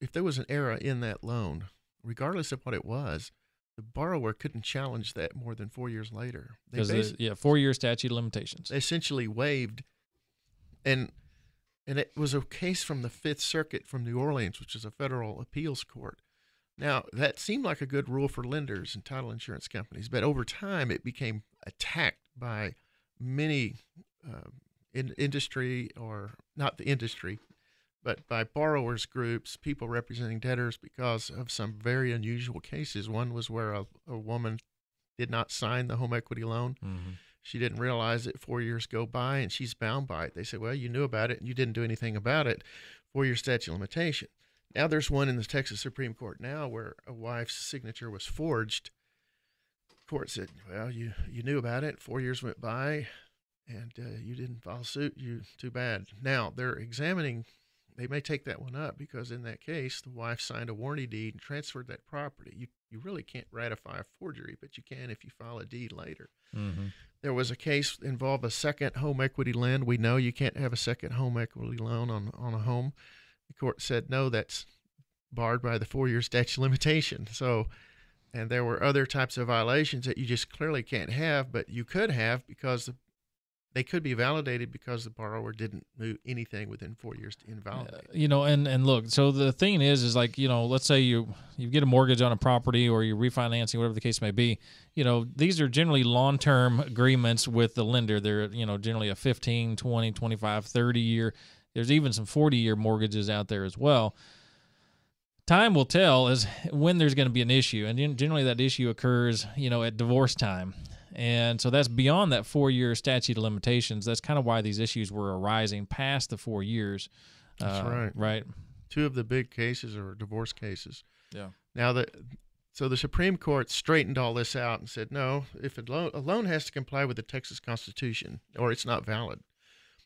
if there was an error in that loan, regardless of what it was, the borrower couldn't challenge that more than 4 years later. 4-year statute of limitations. They essentially waived, and it was a case from the Fifth Circuit from New Orleans, which is a federal appeals court. Now, that seemed like a good rule for lenders and title insurance companies, but over time it became attacked by many industry, or not the industry, but by borrowers groups, people representing debtors, because of some very unusual cases. One was where a woman did not sign the home equity loan. Mm-hmm. She didn't realize it. 4 years go by, and she's bound by it. They said, well, you knew about it, and you didn't do anything about it. 4-year statute of limitation. Now there's one in the Texas Supreme Court now where a wife's signature was forged. The court said, well, you knew about it. 4 years went by, and you didn't file suit. Too bad. Now they're examining. They may take that one up because in that case, the wife signed a warranty deed and transferred that property. You really can't ratify a forgery, but you can if you file a deed later. Mm-hmm. There was a case involved a second home equity lend. We know you can't have a second home equity loan on a home. The court said, no, that's barred by the 4-year statute of limitation. So, and there were other types of violations that you just clearly can't have, but you could have because they could be validated because the borrower didn't do anything within 4 years to invalidate. And look, so the thing is like, let's say you get a mortgage on a property or you're refinancing, whatever the case may be, these are generally long-term agreements with the lender. They're, generally a 15, 20, 25, 30 year. There's even some 40-year mortgages out there as well. Time will tell as when there's going to be an issue. And generally that issue occurs, at divorce time. And so that's beyond that 4-year statute of limitations. That's kind of why these issues were arising past the 4 years. That's right. Right. 2 of the big cases are divorce cases. Yeah. Now, so the Supreme Court straightened all this out and said, no, if a loan has to comply with the Texas Constitution or it's not valid.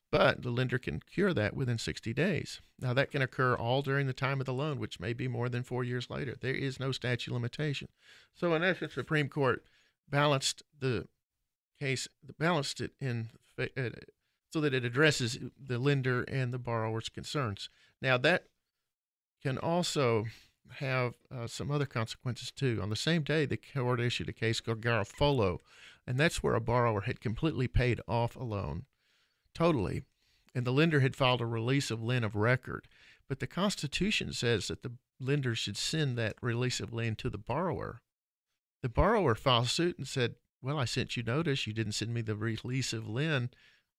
But the lender can cure that within 60 days. Now, that can occur all during the time of the loan, which may be more than 4 years later. There is no statute of limitation. So, in essence, the Supreme Court balanced the case, balanced it in so that it addresses the lender and the borrower's concerns. Now, that can also have some other consequences, too. On the same day, the court issued a case called Garofalo, and that's where a borrower had completely paid off a loan, totally, and the lender had filed a release of lien of record. But the Constitution says that the lender should send that release of lien to the borrower. The borrower filed suit and said, well, I sent you notice. You didn't send me the release of lien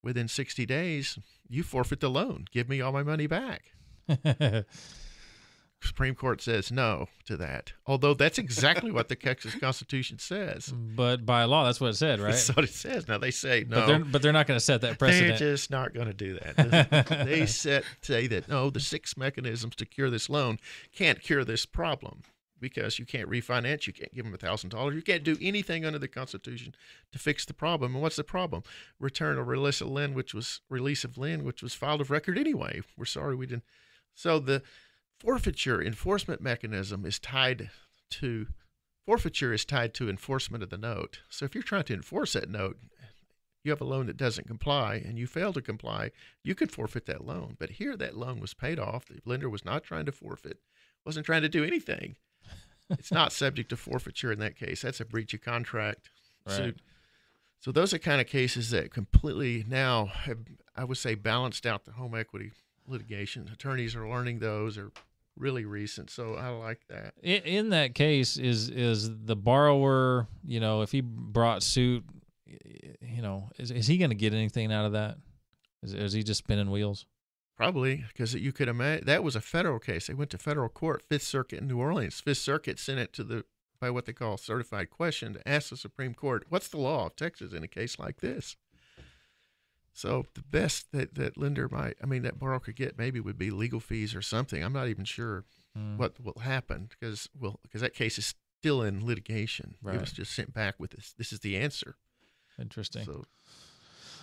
within 60 days. You forfeit the loan. Give me all my money back. Supreme Court says no to that, although that's exactly what the Texas Constitution says. But by law, that's what it said, right? That's what it says. Now, they say no. But they're not going to set that precedent. They're just not going to do that. They say that, no, the 6 mechanisms to cure this loan can't cure this problem because you can't refinance, you can't give them $1,000, you can't do anything under the Constitution to fix the problem. And what's the problem? Return a release of lien, which was filed of record anyway. We're sorry we didn't. So the forfeiture enforcement mechanism is tied to enforcement of the note. So if you're trying to enforce that note, you have a loan that doesn't comply and you fail to comply, you could forfeit that loan. But here that loan was paid off. The lender was not trying to forfeit, wasn't trying to do anything. It's not subject to forfeiture in that case. That's a breach of contract suit. So those are kind of cases that completely now have, I would say, balanced out the home equity litigation. Attorneys are learning those, are really recent, so I like that. In that case, is the borrower, if he brought suit, is he going to get anything out of that? Is he just spinning wheels? Probably, because you could imagine that was a federal case. They went to federal court, Fifth Circuit in New Orleans. Fifth Circuit sent it by what they call certified question to ask the Supreme Court, what's the law of Texas in a case like this? So the best that that borrower could get maybe would be legal fees or something. I'm not even sure what will happen because that case is still in litigation. Right. It was just sent back with this is the answer. Interesting. So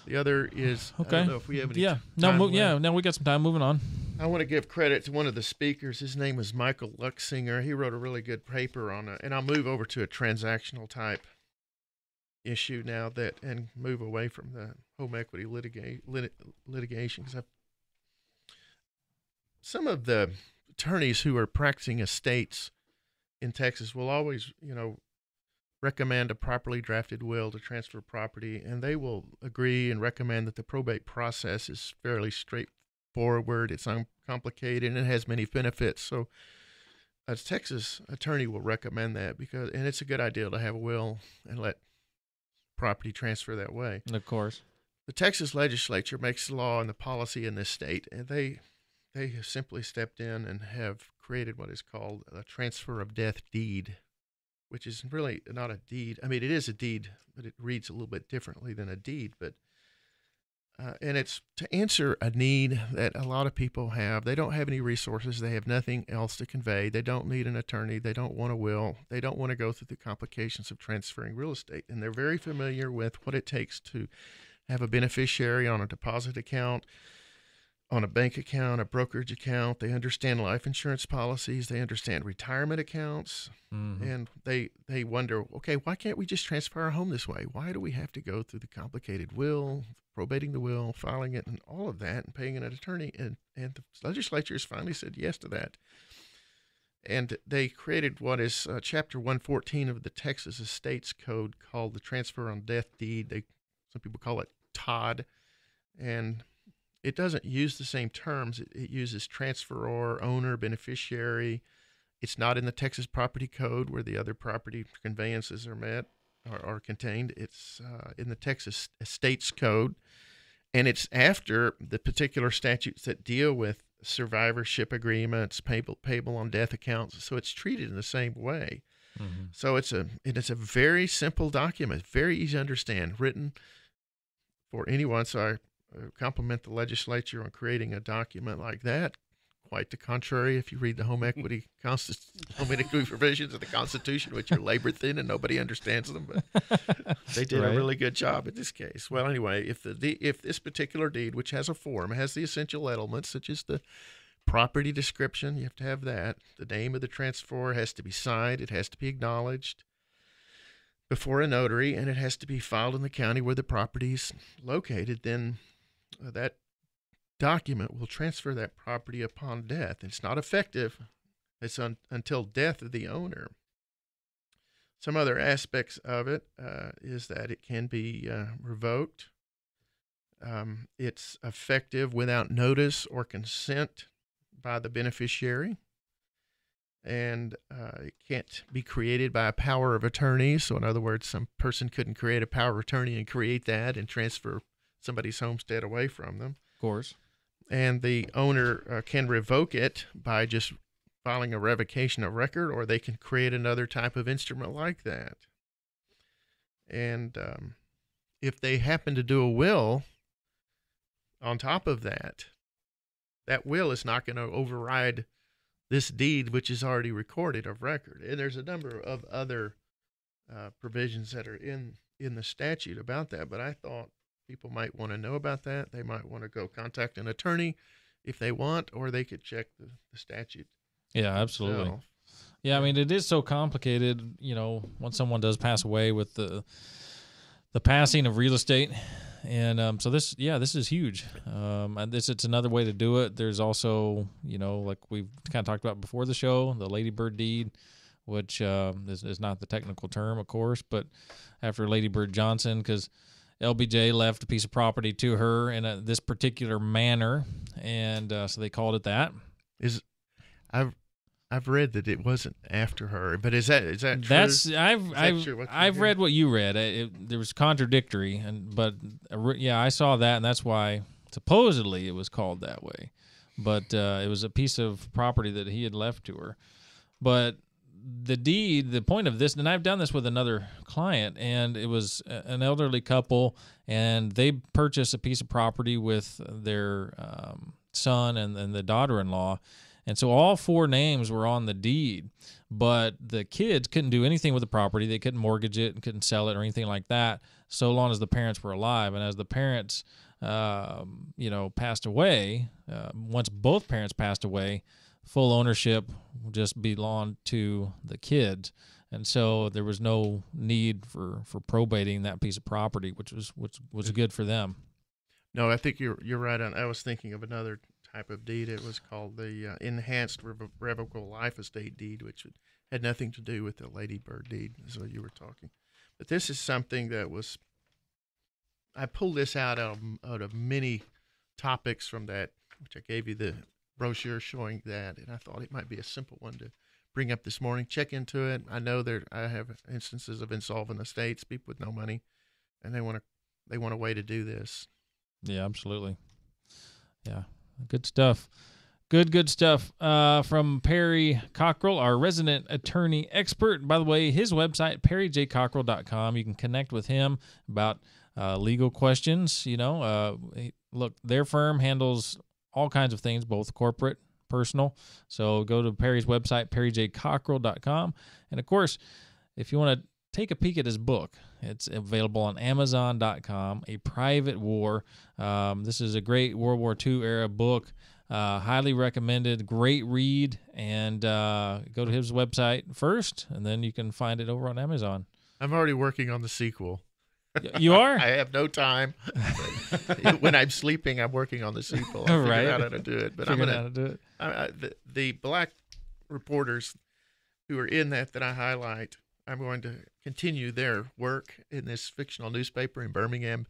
the other is, okay. I don't know if we have any time left. We got some time. Moving on. I want to give credit to one of the speakers. His name is Michael Luxinger. He wrote a really good paper on it, and I'll move over to a transactional type issue now and move away from the home equity litigation because some of the attorneys who are practicing estates in Texas will always, recommend a properly drafted will to transfer property, and they will agree and recommend that the probate process is fairly straightforward, it's uncomplicated, and it has many benefits. So a Texas attorney will recommend that and it's a good idea to have a will and let property transfer that way. Of course. The Texas legislature makes the law and the policy in this state, and they have simply stepped in and have created what is called a transfer of death deed, which is really not a deed. I mean, it is a deed, but it reads a little bit differently than a deed. But and it's to answer a need that a lot of people have. They don't have any resources. They have nothing else to convey. They don't need an attorney. They don't want a will. They don't want to go through the complications of transferring real estate. And they're very familiar with what it takes to have a beneficiary on a deposit account, on a bank account, a brokerage account. They understand life insurance policies. They understand retirement accounts. Mm-hmm. And they wonder, okay, why can't we just transfer our home this way? Why do we have to go through the complicated will, probating the will, filing it, and all of that, and paying an attorney? And the legislature has finally said yes to that. And they created what is Chapter 114 of the Texas Estates Code called the Transfer on Death Deed. Some people call it TOD. And it doesn't use the same terms. It uses transferor, owner, beneficiary. It's not in the Texas Property Code where the other property conveyances are contained. It's in the Texas Estates Code, and it's after the particular statutes that deal with survivorship agreements, payable on death accounts. So it's treated in the same way. Mm-hmm. So it's a very simple document, very easy to understand, written for anyone. So I compliment the legislature on creating a document like that. Quite the contrary, if you read the home equity provisions of the Constitution, which are labor thin and nobody understands them, but they did a really good job in this case. Well, anyway, if this particular deed, which has a form, has the essential elements such as the property description, you have to have that. The name of the transfer has to be signed. It has to be acknowledged before a notary, and it has to be filed in the county where the property is located. Then that document will transfer that property upon death. It's not effective. It's until death of the owner. Some other aspects of it is that it can be revoked. It's effective without notice or consent by the beneficiary. And it can't be created by a power of attorney. So in other words, some person couldn't create a power of attorney and create that and transfer somebody's homestead away from them. Of course. And the owner can revoke it by just filing a revocation of record, or they can create another type of instrument like that. And if they happen to do a will on top of that, that will is not going to override this deed, which is already recorded of record. And there's a number of other provisions that are in the statute about that, but I thought people might want to know about that. They might want to go contact an attorney if they want, or they could check the statute. Yeah, absolutely. itself. Yeah, I mean, it is so complicated, when someone does pass away with the passing of real estate. And so this is huge. And it's another way to do it. There's also, like we've kind of talked about before the show, the Lady Bird deed, which is not the technical term, of course, but after Lady Bird Johnson, because LBJ left a piece of property to her in this particular manner, and so they called it that. I've read that it wasn't after her, but is that true? I've read what you read. There was contradictory, but I saw that, and that's why supposedly it was called that way. But it was a piece of property that he had left to her. But the deed, the point of this, and I've done this with another client, and it was an elderly couple, and they purchased a piece of property with their son and the daughter-in-law. And so all 4 names were on the deed, but the kids couldn't do anything with the property. They couldn't mortgage it and couldn't sell it or anything like that, so long as the parents were alive. And as the parents, passed away, once both parents passed away, full ownership just belonged to the kids. And so there was no need for probating that piece of property, which was good for them. No, I think you're right on. I was thinking of another type of deed. It was called the enhanced revocable life estate deed, which had nothing to do with the Lady Bird deed, as you were talking. But this is something that I pulled this out of many topics from that, which I gave you the brochure showing that, and I thought it might be a simple one to bring up this morning. Check into it. I know I have instances of insolvent estates, people with no money, and they want a way to do this. Yeah, absolutely. Yeah. Good stuff. Good stuff from Perry Cockrell, our resident attorney expert. By the way, his website, perryjcockrell.com. You can connect with him about legal questions. Look, their firm handles all kinds of things, both corporate, personal. So go to Perry's website, perryjcockrell.com. And, of course, if you want to take a peek at his book, it's available on Amazon.com, A Private War. This is a great World War II era book. Highly recommended. Great read. And go to his website first, and then you can find it over on Amazon. I'm already working on the sequel. You are? I have no time. When I'm sleeping, I'm working on the sequel. I figured out how to do it. But I'm going to do it. The black reporters who are in that I highlight, I'm going to continue their work in this fictional newspaper in Birmingham,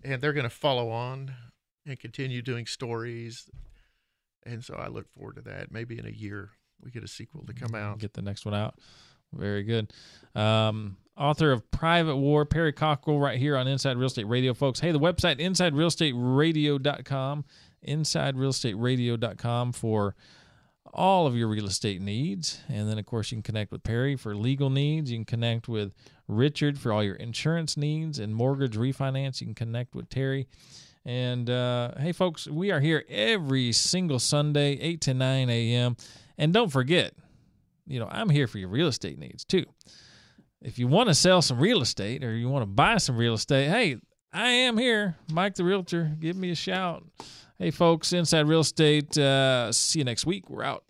and they're going to follow on and continue doing stories. And so I look forward to that. Maybe in a year we get a sequel to come out. Get the next one out. Very good. Author of Private War, Perry Cockrell, right here on Inside Real Estate Radio, folks. Hey, the website, InsideRealEstateRadio.com, InsideRealEstateRadio.com for all of your real estate needs. And then, of course, you can connect with Perry for legal needs. You can connect with Richard for all your insurance needs and mortgage refinance. You can connect with Terry. And, hey, folks, we are here every single Sunday, 8 to 9 a.m. And don't forget, I'm here for your real estate needs, too. If you want to sell some real estate or you want to buy some real estate, hey, I am here, Mike the Realtor. Give me a shout. Hey, folks, Inside Real Estate. See you next week. We're out.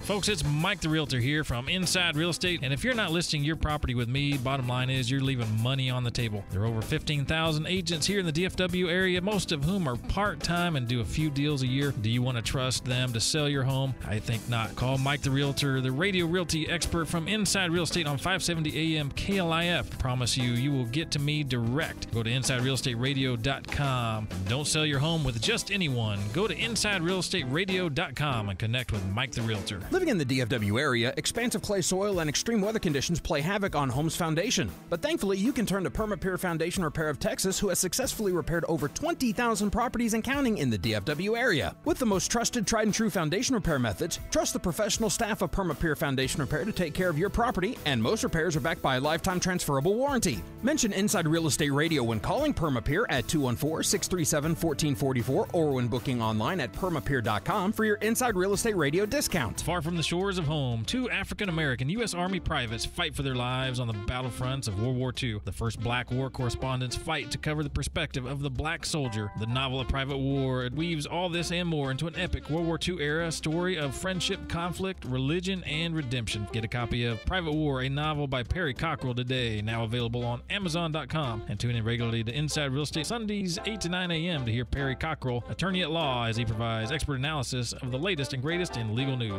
Folks, it's Mike the Realtor here from Inside Real Estate, and if you're not listing your property with me, bottom line is you're leaving money on the table. There are over 15,000 agents here in the DFW area, most of whom are part-time and do a few deals a year. Do you want to trust them to sell your home? I think not. Call Mike the Realtor, the radio realty expert from Inside Real Estate on 570 AM KLIF. Promise you will get to me direct. Go to InsideRealEstateRadio.com. Don't sell your home with just anyone. Go to InsideRealEstateRadio.com and connect with Mike the Realtor. Living in the DFW area, expansive clay soil and extreme weather conditions play havoc on homes' foundation. But thankfully, you can turn to Permapeer Foundation Repair of Texas, who has successfully repaired over 20,000 properties and counting in the DFW area. With the most trusted, tried and true foundation repair methods, trust the professional staff of Permapeer Foundation Repair to take care of your property, and most repairs are backed by a lifetime transferable warranty. Mention Inside Real Estate Radio when calling Permapeer at 214-637-1444 or when booking online at permapeer.com for your Inside Real Estate Radio discount. Far from the shores of home, two African-American U.S. Army privates fight for their lives on the battlefronts of World War II. The first Black war correspondents fight to cover the perspective of the black soldier. The novel A Private War weaves all this and more into an epic World War II era story of friendship, conflict, religion, and redemption. Get a copy of Private War, a novel by Perry Cockrell today, now available on Amazon.com. And tune in regularly to Inside Real Estate Sundays 8 to 9 a.m. to hear Perry Cockrell, attorney at law, as he provides expert analysis of the latest and greatest in legal news.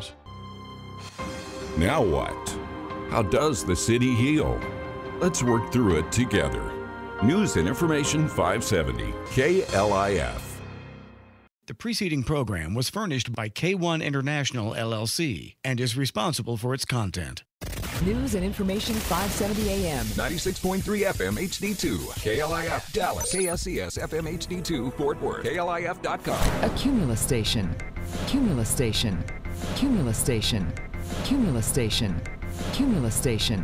Now what? How does the city heal? Let's work through it together. News and Information 570 KLIF. The preceding program was furnished by K1 International LLC and is responsible for its content. News and Information 570 AM. 96.3 FM HD2. KLIF Dallas. KSCS FM HD2 Fort Worth. KLIF.com. A Cumulus station. Cumulus station. Cumulus station. Cumulus station. Cumulus station.